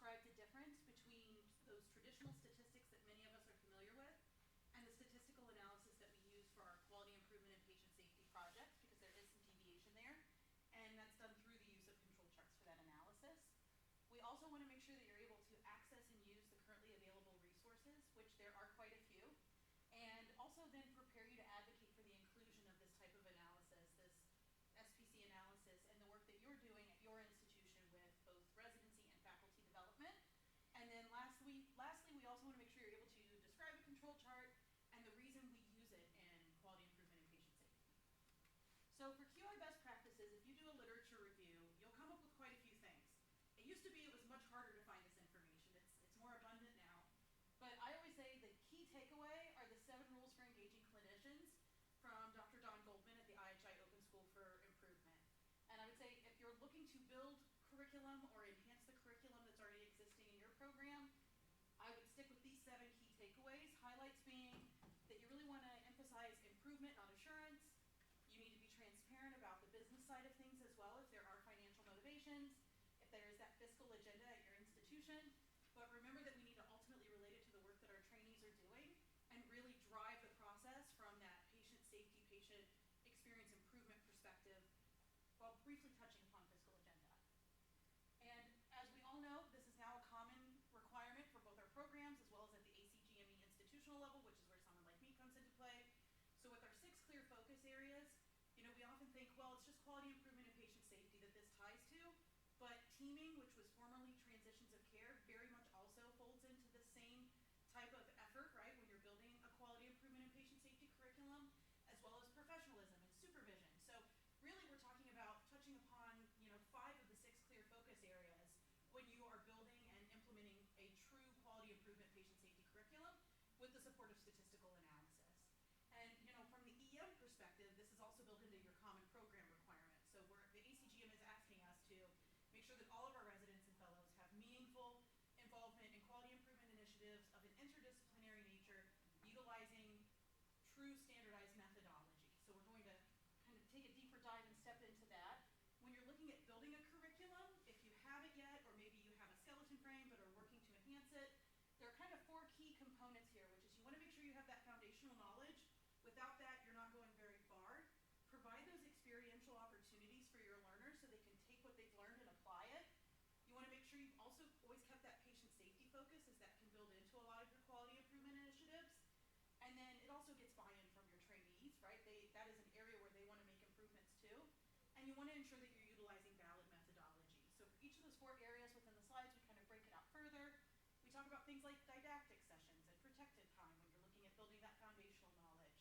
describe the difference between those traditional statistics that many of us are familiar with and the statistical analysis that we use for our quality improvement and patient safety projects, because there is some deviation there, and that's done through the use of control charts for that analysis. We also want to make sure that you're able to access and use the currently available resources, which there are quite a few, and also then prepare you to advocate for the inclusion of this type of analysis, this SPC analysis, and the work that you're doing at your institution with both residency and faculty development. And then lastly, we also want to make sure you're able to describe a control chart and the reason we use it in quality improvement and patient safety. So for QI best practices, if you do a literature review, you'll come up with quite a few things. It used to be it was much harder to find this information. It's more abundant now. But I always say the key takeaway are the 7 rules for engaging clinicians from Dr. Don Goldman at the IHI Open School for Improvement. And I would say if you're looking to build curriculum or enhance the curriculum that's already existing in your program, I would stick with these 7 key takeaways. Highlights being that you really want to emphasize improvement, not assurance. You need to be transparent about the business side of things as well if there are financial motivations, if there is that fiscal agenda at your institution. But remember that we need to ultimately relate it to the work that our trainees are doing and really drive the process from that patient safety, patient experience improvement perspective, while briefly touching upon fiscal agenda. And as we all know, this is now a common requirement for both our programs as well as at the ACGME institutional level, which is where someone like me comes into play. So with our 6 clear focus areas, we often think, well, it's just quality improvement and patient safety that this ties to, but teaming, which was formerly transitions of care, very much also folds into the same type of effort, right, when you're building a quality improvement and patient safety curriculum, as well as professionalism and supervision. So really we're talking about touching upon 5 of the 6 clear focus areas when you are building and implementing a true quality improvement patient safety curriculum with the support of statistical analysis. And from the EM perspective, this is also built into your common program requirements. So the ACGM is asking us to make sure that all of our residents and fellows have meaningful involvement in quality improvement initiatives of an interdisciplinary nature, utilizing true standardized methodology. So we're going to kind of take a deeper dive and step into that. When you're looking at building a curriculum, if you haven't yet, or maybe you have a skeleton frame but are working to enhance it, there are kind of 4 key components here, which is you want to make sure you have that foundational knowledge. Without that, you're not going very far. Provide those experiential opportunities for your learners so they can take what they've learned and apply it. You want to make sure you've also always kept that patient safety focus, as that can build into a lot of your quality improvement initiatives. And then it also gets buy-in from your trainees, right? That is an area where they want to make improvements too. And you want to ensure that you're utilizing valid methodology. So for each of those 4 areas within the slides, we kind of break it out further. We talk about things like didactic sessions and protected time when you're looking at building that foundational knowledge.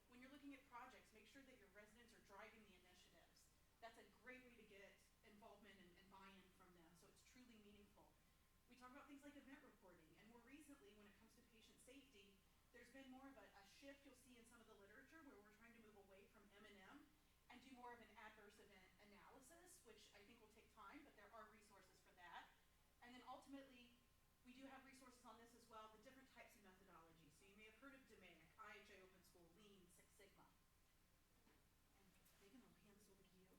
When you're looking at projects, make sure that your residents are driving the initiatives. That's a great way to get involvement and buy-in from them, so it's truly meaningful. We talk about things like event reporting, and more recently, when it comes to patient safety, there's been more of a shift you'll see in some of the literature where we're trying to move away from M&M and do more of an adverse event analysis, which I think will take time, but there are resources for that. And then ultimately, we do have resources on this as well, the different types of methodology. So you may have heard of DMAIC, IHI Open School, Lean, Six Sigma. And Maegan, I'll hand this over to you.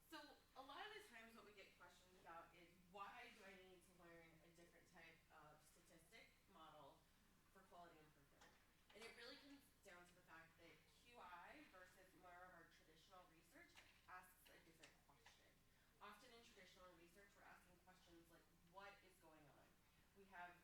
So a lot of the times what we get questions about is why do I need to learn a different type of statistic model for quality improvement? And it really comes down to the fact that QI versus more of our traditional research asks a different question. Often in traditional research, we're asking questions like, what is going on? We have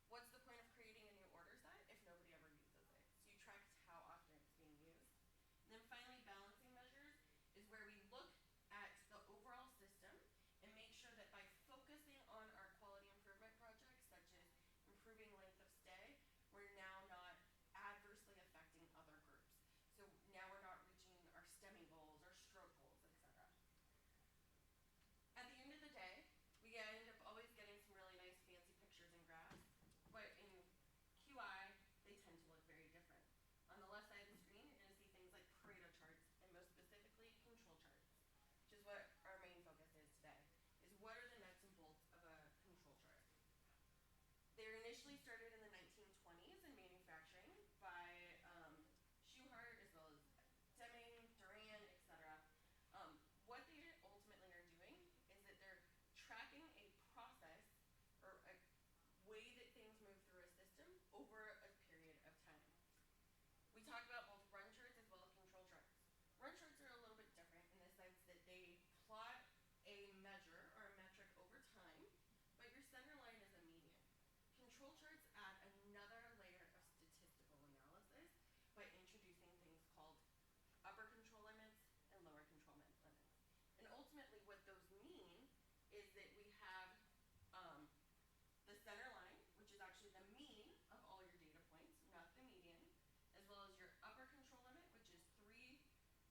what's the point of creating a new order set if nobody ever uses it? So you track how often it's being used. And then finally, balancing measures is where we look at the overall system and make sure that by focusing on our quality improvement projects, such as improving length of stay, we're now not adversely affecting other groups. So now we're not reaching our STEMI goals, our stroke goals, etc. At the end of the day, we end up always getting some really nice fancy pictures and graphs, but in QI, they tend to look very different. On the left side of the screen, you're going to see things like Pareto charts, and most specifically, control charts, which is what our main focus is today, is what are the nuts and bolts of a control chart. They were initially started in the 1920s in manufacturing by Schuhart as well as Deming, Duran, etc. What they ultimately are doing is that they're tracking a process or a way that things move through a system over a period of time. We talk about both run charts as well as control charts. Run charts are a little bit different in the sense that they plot a measure or a metric over time, but your center line is a median. Control charts add another layer of statistical analysis by introducing things called upper control limits and lower control limits. And ultimately what those mean is that we have the center line, which is actually the mean of all your data points, not the median, as well as your upper control limit, which is 3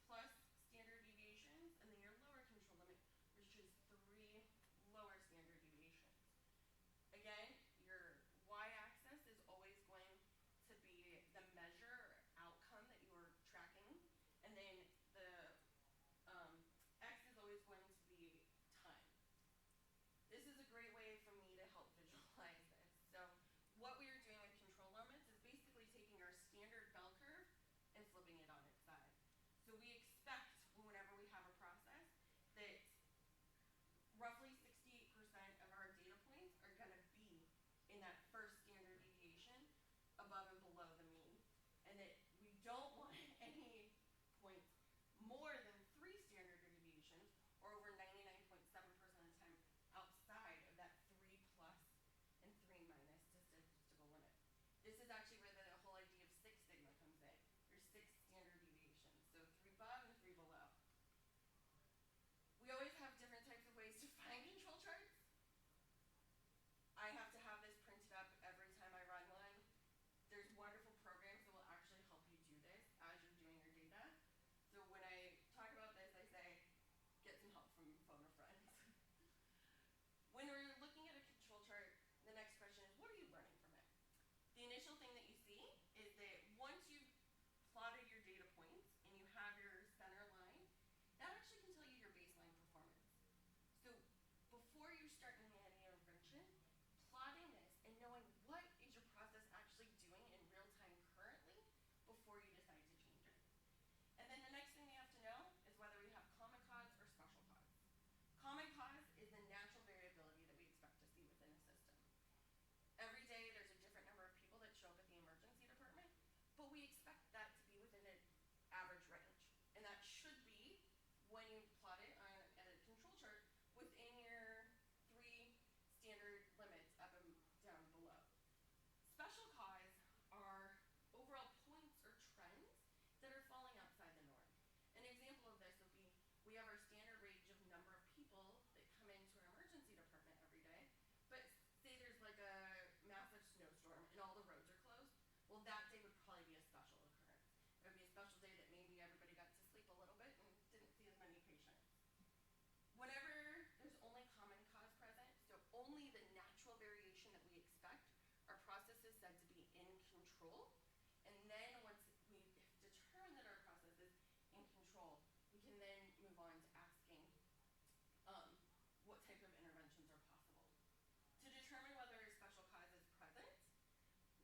plus standard deviations, and then your lower control limit, which is 3 lower standard deviations. Again, your y-axis is always going to be the measure or outcome that you are tracking, and then the x is always going to be time. This is a great way for me to help visualize this. So what we are doing with control limits is basically taking our standard bell curve and flipping it on its side. So we expect whenever we have a process that roughly 68% of our data points are going to be in that first standard deviation above and below the mean, and that we don't want any points more than 3 standard deviations or over 99.7% of the time outside of that 3 plus and 3 minus statistical limit. This is actually where the whole idea of 6 sigma comes in. There's 6 standard deviations, so 3 above and 3 below. We always have different types of ways to find control charts. I have to have this printed up every time I run one. There's wonderful programs that will actually help you do this as you're doing your data. So when I talk about this, I say, get some help from phone or friends. When we're looking at a control chart, the next question is, what are you learning from it? The initial thing that you see is that once you've plotted your data points and you have your center line, that actually can tell you your baseline performance. So before you start any intervention, plotting this and knowing what is your process actually doing in real time currently before you decide to change it. And then the next thing we have to know is whether we have common cause or special cause. Common cause is the natural variability that we expect to see within a system. Every day there's a different number of people that show up at the emergency department, but we expect that to be within an average range. And that should be, when you plot it on a control chart, within your 3 standard limits up and down below. Special cause are overall points or trends that are falling outside the norm. An example of this would be, we have our standard range of number of people that come into our emergency department every day, but say there's like a massive snowstorm and all the roads are closed, well that day would probably be a special occurrence. It would be a special day that maybe everybody got to sleep a little bit and didn't see as many patients. Whenever there's only common cause present, so only the natural variation that we expect, our process is said to be in control. And then once we determine that our process is in control, we can then move on to asking what type of interventions are possible. To determine whether a special cause is present,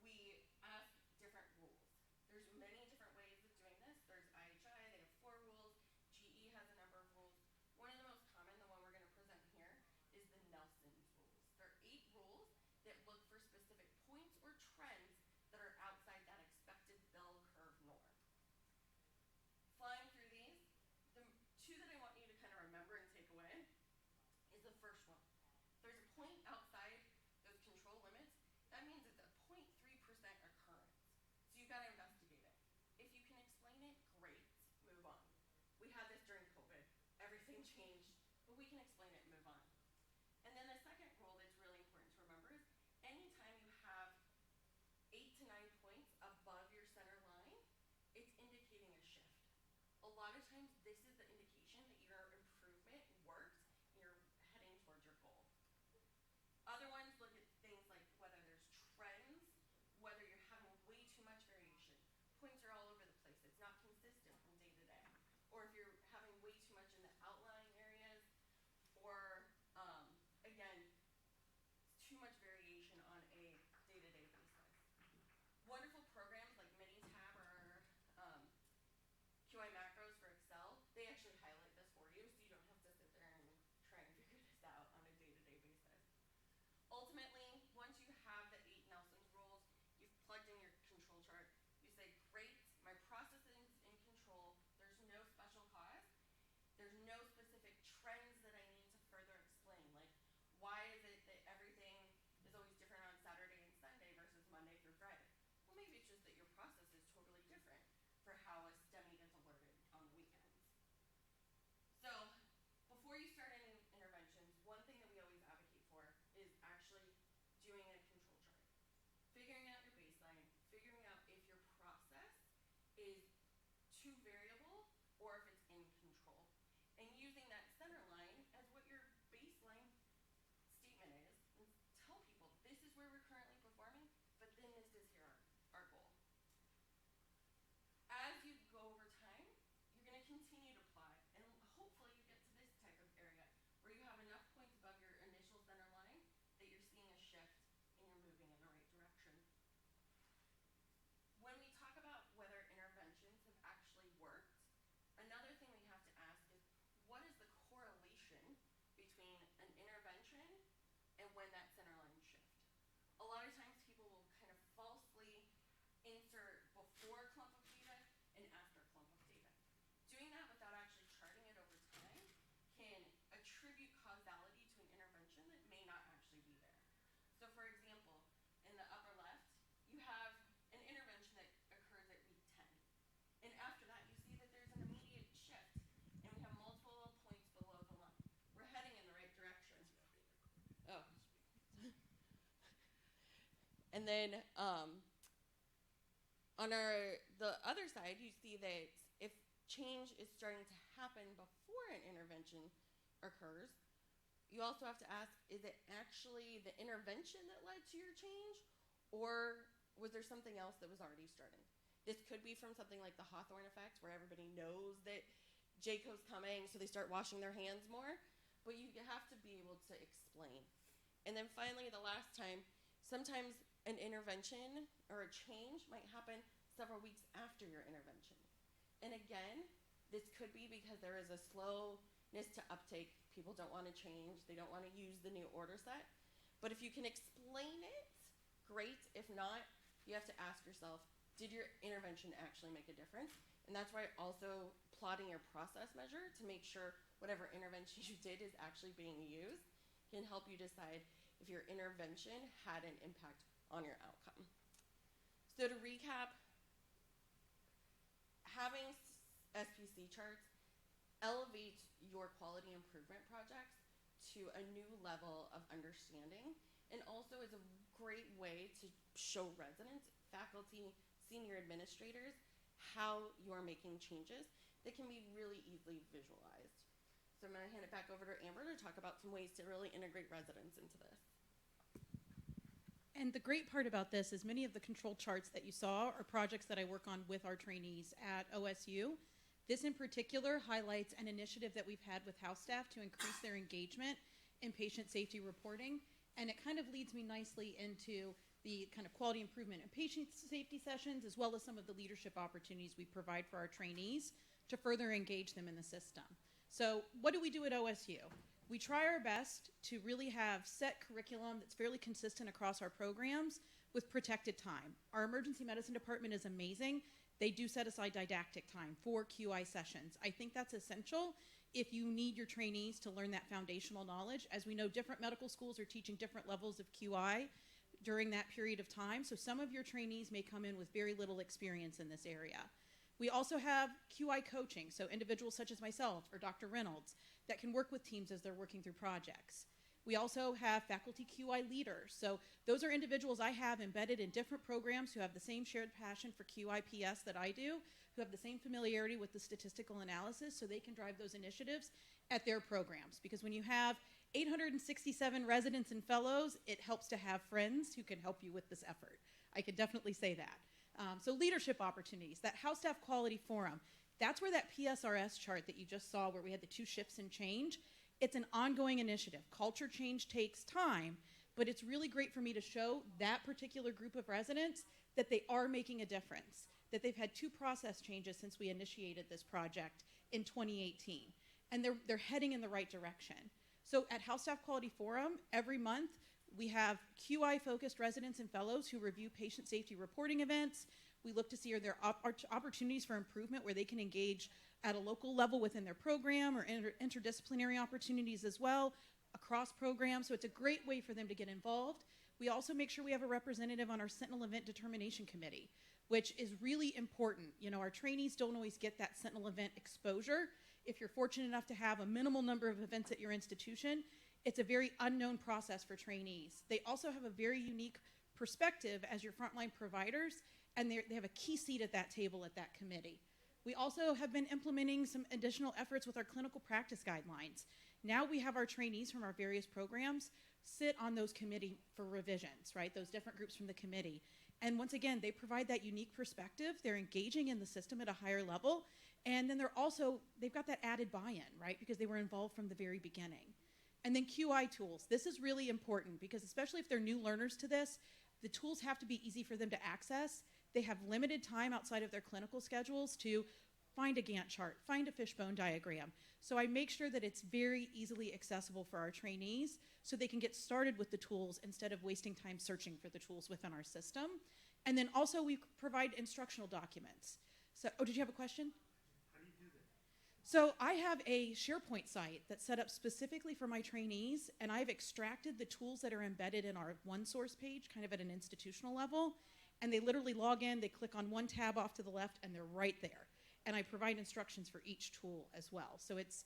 we ask different rules. There's many different ways of doing this. There's IHI, they have 4 rules. GE has a number of rules. One of the most common, the one we're going to present here, is the Nelson's rules. There are 8 rules that look for specific points or trends that are outside that changed, but we can explain it and move on. And then the second rule that's really important to remember is anytime you have 8 to 9 points above your center line, it's indicating a shift. A lot of times this is the indication that your improvement worked and you're heading towards your goal. Other ones look at things like whether there's trends, whether you're having way too much variation. Points are all over the place. It's not consistent from day to day. Or if you're having way too much in the outlying areas, or again, too much variation on a day-to-day basis. Wonderful programs like Minitab or QI macros for Excel, they actually highlight this for you, so you don't have to sit there and try and figure this out on a day-to-day basis. Ultimately, once you have the 8 Nelson's rules, you've plugged in your control chart, you say, great, my process is in control, there's no special cause, there's no specific trends that I need to further explain, like why is it that everything is always different on Saturday and Sunday versus Monday through Friday? Well, maybe it's just that your process is totally different for how a STEMI gets alerted on the weekends. So, before you start any interventions, one thing that we always advocate for is actually doing a control chart. Figuring out your baseline, figuring out if your process is too variable or if it's in control. And using that center line as what your baseline statement is, and tell people this is where we're currently performing, but then this is here our goal. As you go over time, you're going to continue to plot, and hopefully you get to this type of area where you have enough points above your initial center line that you're seeing a shift and you're moving in the right direction. When we talk about whether interventions have actually worked, another thing we have to ask is, what is the correlation between an intervention and when that center line shift? A lot of times people will kind of falsely insert before clump of data and after clump of data. Doing that without actually charting it over time can attribute causality to an intervention that may not actually be there. So for example, in the upper left, you have an intervention that occurs at week 10. And after that, you see that there's an immediate shift, and we have multiple points below the line. We're heading in the right direction. Oh. And then on the other side, you see that if change is starting to happen before an intervention occurs, you also have to ask, is it actually the intervention that led to your change, or was there something else that was already starting? This could be from something like the Hawthorne effect, where everybody knows that JCO's coming, so they start washing their hands more, but you have to be able to explain. And then finally, the last time, sometimes an intervention or a change might happen several weeks after your intervention. And again, this could be because there is a slowness to uptake. People don't want to change. They don't want to use the new order set. But if you can explain it, great. If not, you have to ask yourself, did your intervention actually make a difference? And that's why also plotting your process measure to make sure whatever intervention you did is actually being used can help you decide if your intervention had an impact on your outcome. So to recap, having SPC charts elevates your quality improvement projects to a new level of understanding, and also is a great way to show residents, faculty, senior administrators how you're making changes that can be really easily visualized. So I'm going to hand it back over to Amber to talk about some ways to really integrate residents into this. And the great part about this is many of the control charts that you saw are projects that I work on with our trainees at OSU. This in particular highlights an initiative that we've had with house staff to increase their engagement in patient safety reporting. And it kind of leads me nicely into the kind of quality improvement in patient safety sessions, as well as some of the leadership opportunities we provide for our trainees to further engage them in the system. So what do we do at OSU? We try our best to really have set curriculum that's fairly consistent across our programs with protected time. Our emergency medicine department is amazing. They do set aside didactic time for QI sessions. I think that's essential if you need your trainees to learn that foundational knowledge. As we know, different medical schools are teaching different levels of QI during that period of time. So some of your trainees may come in with very little experience in this area. We also have QI coaching, so individuals such as myself or Dr. Reynolds that can work with teams as they're working through projects. We also have faculty QI leaders. So those are individuals I have embedded in different programs who have the same shared passion for QIPS that I do, who have the same familiarity with the statistical analysis, so they can drive those initiatives at their programs. Because when you have 867 residents and fellows, it helps to have friends who can help you with this effort. I could definitely say that. So leadership opportunities, that house staff quality forum, that's where that PSRS chart that you just saw where we had the 2 shifts and change, it's an ongoing initiative. Culture change takes time, but it's really great for me to show that particular group of residents that they are making a difference, that they've had 2 process changes since we initiated this project in 2018, and they're heading in the right direction. So at House Staff Quality Forum, every month, we have QI-focused residents and fellows who review patient safety reporting events. We look to see are there opportunities for improvement where they can engage at a local level within their program, or interdisciplinary opportunities as well across programs. So it's a great way for them to get involved. We also make sure we have a representative on our Sentinel Event Determination Committee, which is really important. You know, our trainees don't always get that Sentinel event exposure. If you're fortunate enough to have a minimal number of events at your institution, it's a very unknown process for trainees. They also have a very unique perspective as your frontline providers, and they have a key seat at that table at that committee. We also have been implementing some additional efforts with our clinical practice guidelines. Now we have our trainees from our various programs sit on those committee for revisions, right? Those different groups from the committee. And once again, they provide that unique perspective. They're engaging in the system at a higher level. And then they've got that added buy-in, right? Because they were involved from the very beginning. And then QI tools. This is really important because especially if they're new learners to this, the tools have to be easy for them to access. They have limited time outside of their clinical schedules to find a Gantt chart, find a fishbone diagram. So I make sure that it's very easily accessible for our trainees so they can get started with the tools instead of wasting time searching for the tools within our system. And then also we provide instructional documents. So, did you have a question? How do you do that? So I have a SharePoint site that's set up specifically for my trainees, and I've extracted the tools that are embedded in our OneSource page, kind of at an institutional level, and they literally log in, they click on one tab off to the left, and they're right there. And I provide instructions for each tool as well. So it's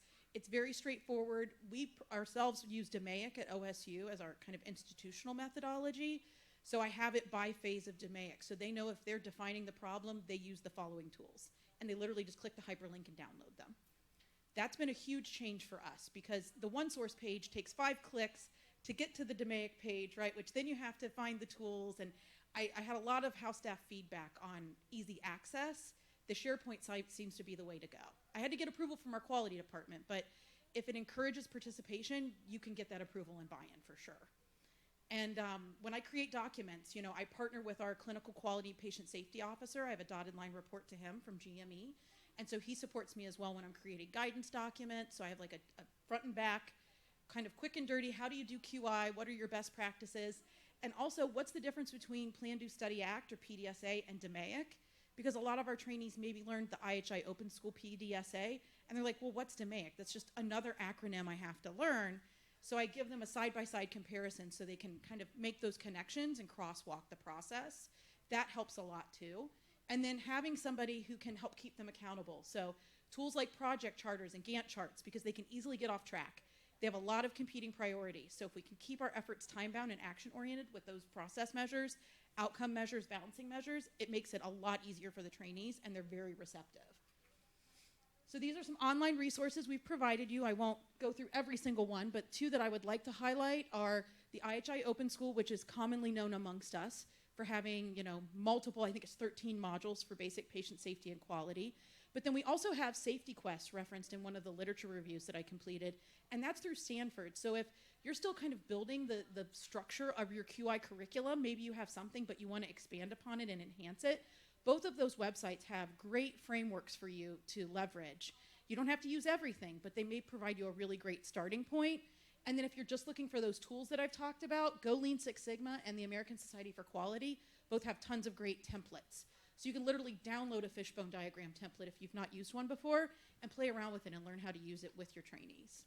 very straightforward. We ourselves use DMAIC at OSU as our kind of institutional methodology. So I have it by phase of DMAIC. So they know if they're defining the problem, they use the following tools. And they literally just click the hyperlink and download them. That's been a huge change for us because the OneSource page takes 5 clicks to get to the DMAIC page, right? Which then you have to find the tools. And I had a lot of house staff feedback on easy access. The SharePoint site seems to be the way to go. I had to get approval from our quality department, but if it encourages participation, you can get that approval and buy-in for sure. And when I create documents, you know, I partner with our clinical quality patient safety officer. I have a dotted line report to him from GME. And so he supports me as well when I'm creating guidance documents. So I have like a front and back, kind of quick and dirty, how do you do QI? What are your best practices? And also, what's the difference between Plan, Do, Study, Act, or PDSA, and DMAIC? Because a lot of our trainees maybe learned the IHI Open School PDSA, and they're like, well, what's DMAIC? That's just another acronym I have to learn. So I give them a side-by-side comparison so they can kind of make those connections and crosswalk the process. That helps a lot too. And then having somebody who can help keep them accountable. So tools like project charters and Gantt charts, because they can easily get off track. They have a lot of competing priorities. So if we can keep our efforts time-bound and action-oriented with those process measures, outcome measures, balancing measures, it makes it a lot easier for the trainees, and they're very receptive. So these are some online resources we've provided you. I won't go through every single one, but 2 that I would like to highlight are the IHI Open School, which is commonly known amongst us for having, you know, multiple, I think it's 13 modules for basic patient safety and quality. But then we also have Safety Quest referenced in one of the literature reviews that I completed, and that's through Stanford. So if you're still kind of building the structure of your QI curriculum, maybe you have something but you want to expand upon it and enhance it, both of those websites have great frameworks for you to leverage. You don't have to use everything, but they may provide you a really great starting point. And then if you're just looking for those tools that I've talked about, Go Lean Six Sigma and the American Society for Quality both have tons of great templates. So you can literally download a fishbone diagram template if you've not used one before and play around with it and learn how to use it with your trainees.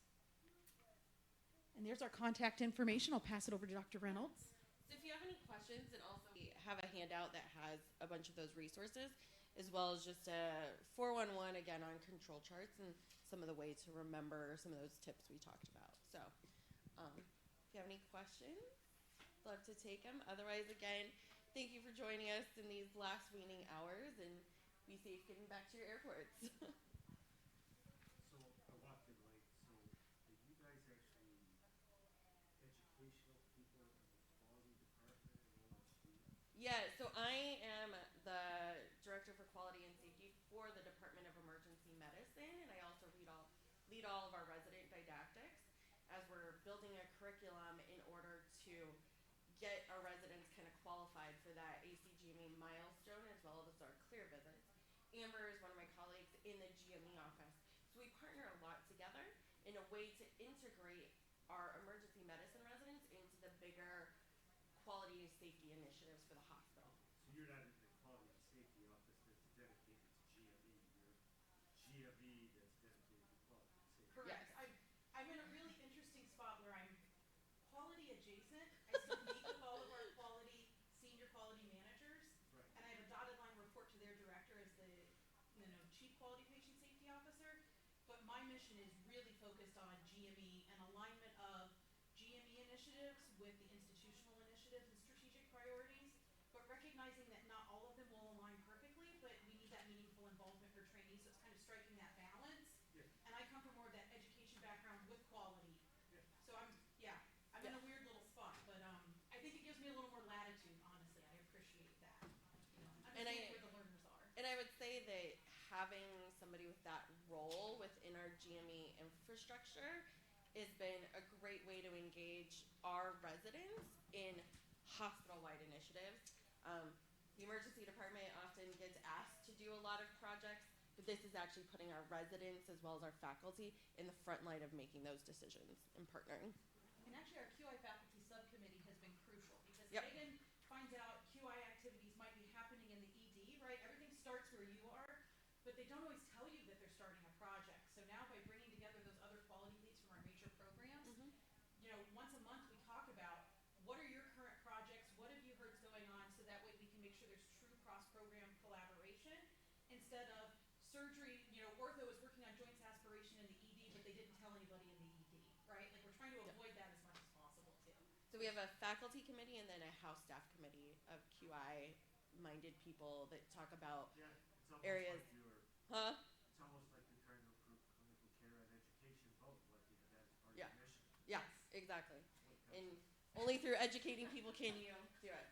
And there's our contact information. I'll pass it over to Dr. Reynolds. So if you have any questions, and also we have a handout that has a bunch of those resources. as well as just a 411 again on control charts and some of the ways to remember some of those tips we talked about. So, if you have any questions, love to take them. Otherwise, again, thank you for joining us in these last waning hours, and be safe getting back to your airports. So I walked in late. So are you guys actually educational people in the quality department at OSU? Yeah, so I am the director for quality and safety for the Department of Emergency Medicine, and I also lead all of our resident didactics as we're building a curriculum in order to get our residents kind of qualified for that ACGME milestone as well as our clear visits. Amber is one of my colleagues in the GME office. So we partner a lot together in a way to integrate our emergency medicine residents into the bigger quality and safety initiatives for the hospital. So you're not in the quality and safety office that's dedicated to GME. You're GME that's dedicated to quality and safety. Correct. Yes. I'm in a really interesting spot where I'm quality adjacent. I still meet with all of our senior quality managers, Right. and I have a dotted line report to their director as the chief quality patient safety officer. But my mission is really focused on GME and alignment of GME initiatives with the institutional initiatives and strategic priorities, but recognizing that not all of them will align perfectly, but we need that meaningful involvement for trainees, so it's kind of striking that balance. Yeah. And I come from more of that education background with quality. Yeah. So I'm in a weird little spot, but I think it gives me a little more latitude, honestly. I appreciate that. Understanding where the learners are. And I would say that having somebody with that role within our GME infrastructure has been a great way to engage our residents in hospital-wide initiatives. The emergency department often gets asked to do a lot of projects, but this is actually putting our residents as well as our faculty in the front line of making those decisions and partnering. And actually, our QI faculty subcommittee has been crucial because Yep. Maegan finds out QI activities might be happening in the ED, right? Everything starts where you are, but they don't always tell you that they're starting a project. So now by bringing together those other quality leads from our major programs, once a month we talk about what are your current projects, what have you heard's going on, so that way we can make sure there's true cross-program collaboration instead of surgery, ortho is working on joints aspiration in the ED, but they didn't tell anybody in the ED, right? Like we're trying to avoid that as much as possible too. So we have a faculty committee and then a house staff committee of QI-minded people that talk about Yeah. It's almost areas. like you're. Huh? It's almost like you're trying to improve clinical care and education both. Like you have that as part Yeah. of your mission. Yes, exactly. What And concept? only through educating people can you do it.